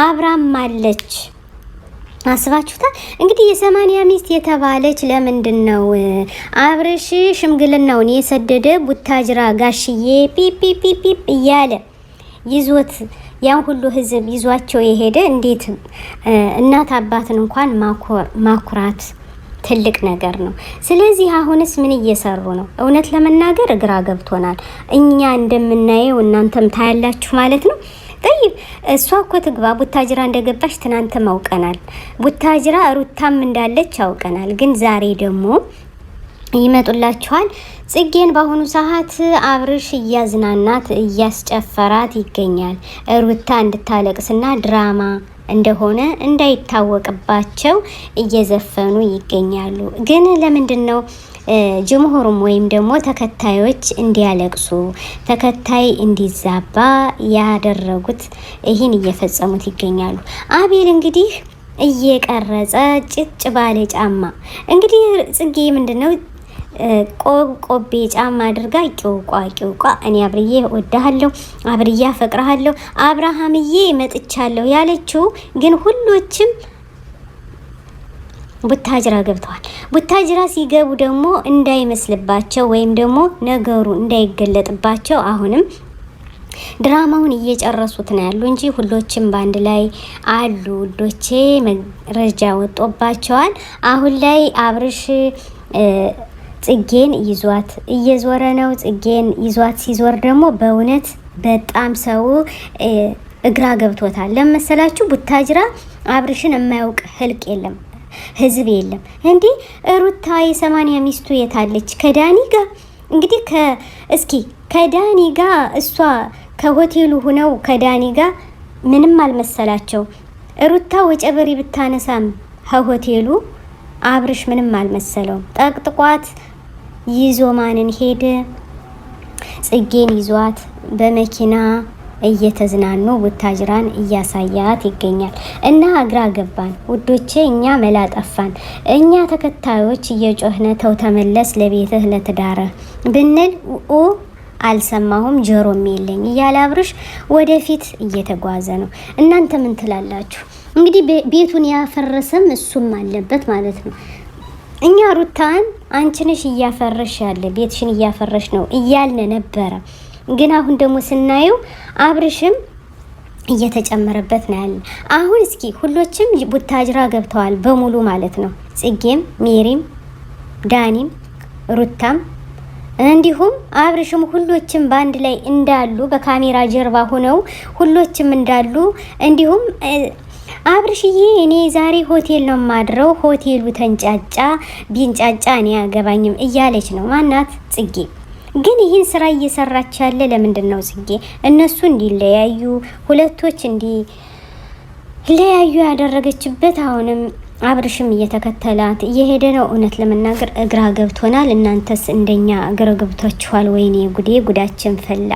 አብራም አለች። አስባችሁታል እንግዲህ የ80 ሚስት የተባለች ለምንድን ነው አብርሽ ሽምግልናውን የሰደደ ቡታጅራ ጋሽዬ ፒፒፒፒ እያለ ይዞት ያን ሁሉ ህዝብ ይዟቸው የሄደ እንዴት እናት አባትን እንኳን ማኩራት ትልቅ ነገር ነው። ስለዚህ አሁንስ ምን እየሰሩ ነው? እውነት ለመናገር ግራ ገብቶናል። እኛ እንደምናየው እናንተም ታያላችሁ ማለት ነው። ጠይብ እሷ እኮ ትግባ ቡታጅራ እንደገባች ትናንት አውቀናል። ቡታጅራ ሩታም እንዳለች አውቀናል። ግን ዛሬ ደግሞ ይመጡላችኋል። ጽጌን በአሁኑ ሰዓት አብርሽ እያዝናናት እያስጨፈራት ይገኛል። ሩታ እንድታለቅስና ድራማ እንደሆነ እንዳይታወቅባቸው እየዘፈኑ ይገኛሉ። ግን ለምንድን ነው ጅምሁሩም ወይም ደግሞ ተከታዮች እንዲያለቅሱ ተከታይ እንዲዛባ ያደረጉት? ይህን እየፈጸሙት ይገኛሉ። አቤል እንግዲህ እየቀረጸ ጭጭ ባለ ጫማ እንግዲህ ጽጌ ምንድነው ቆቤ ጫማ አድርጋ ቂውቋ እኔ አብርዬ ወዳሃለሁ፣ አብርዬ አፈቅርሃለሁ፣ አብርሃምዬ መጥቻለሁ ያለችው ግን ሁሎችም ቡታጅራ ገብተዋል። ቡታጅራ ሲገቡ ደግሞ እንዳይመስልባቸው ወይም ደግሞ ነገሩ እንዳይገለጥባቸው አሁንም ድራማውን እየጨረሱት ነው ያሉ እንጂ ሁሎችም ባንድ ላይ አሉ። ውዶቼ መረጃ ወጦባቸዋል። አሁን ላይ አብርሽ ጽጌን ይዟት እየዞረ ነው። ጽጌን ይዟት ሲዞር ደግሞ በእውነት በጣም ሰው እግራ ገብቶታል። ለመሰላችሁ ቡታጅራ አብርሽን የማያውቅ ህልቅ የለም፣ ህዝብ የለም። እንዴ ሩታ የ80 ሚስቱ የታለች? ከዳኒ ጋር እንግዲህ እስኪ ከዳኒ ጋር እሷ ከሆቴሉ ሆነው ከዳኒ ጋር ምንም አልመሰላቸው። ሩታ ወጨበሪ ብታነሳም ከሆቴሉ አብርሽ ምንም አልመሰለውም። ጠቅጥቋት ይዞ ማንን ሄደ? ጽጌን ይዟት በመኪና እየተዝናኑ ቡታጅራን እያሳያት ይገኛል። እና እግራ ገባን ውዶቼ፣ እኛ መላጠፋን እኛ ተከታዮች እየጮህነ ተው ተመለስ ለቤትህ ለትዳርህ ብንል አልሰማሁም ጆሮም የለኝ እያለ አብርሽ ወደፊት እየተጓዘ ነው። እናንተ ምን ትላላችሁ? እንግዲህ ቤቱን ያፈረሰም እሱም አለበት ማለት ነው። እኛ ሩታን አንቺ ነሽ እያፈረሽ ያለ ቤትሽን እያፈረሽ ነው እያልን ነበረ። ግን አሁን ደግሞ ስናየው አብርሽም እየተጨመረበት ነው ያለ። አሁን እስኪ ሁሎችም ቡታጅራ ገብተዋል በሙሉ ማለት ነው። ጽጌም፣ ሜሪም፣ ዳኒም፣ ሩታም እንዲሁም አብርሽም ሁሎችም ባንድ ላይ እንዳሉ በካሜራ ጀርባ ሆነው ሁሎችም እንዳሉ እንዲሁም አብርሽዬ እኔ ዛሬ ሆቴል ነው ማድረው፣ ሆቴሉ ተንጫጫ ቢንጫጫ እኔ አገባኝም እያለች ነው ማናት ጽጌ። ግን ይህን ስራ እየሰራች ያለ ለምንድን ነው ጽጌ? እነሱ እንዲለያዩ ሁለቶች እንዲለያዩ ያደረገችበት አሁንም አብርሽም እየተከተላት እየሄደ ነው። እውነት ለመናገር እግራ ገብቶናል። እናንተስ እንደኛ እግረ ገብቷችኋል? ወይኔ ጉዴ ጉዳችን ፈላ።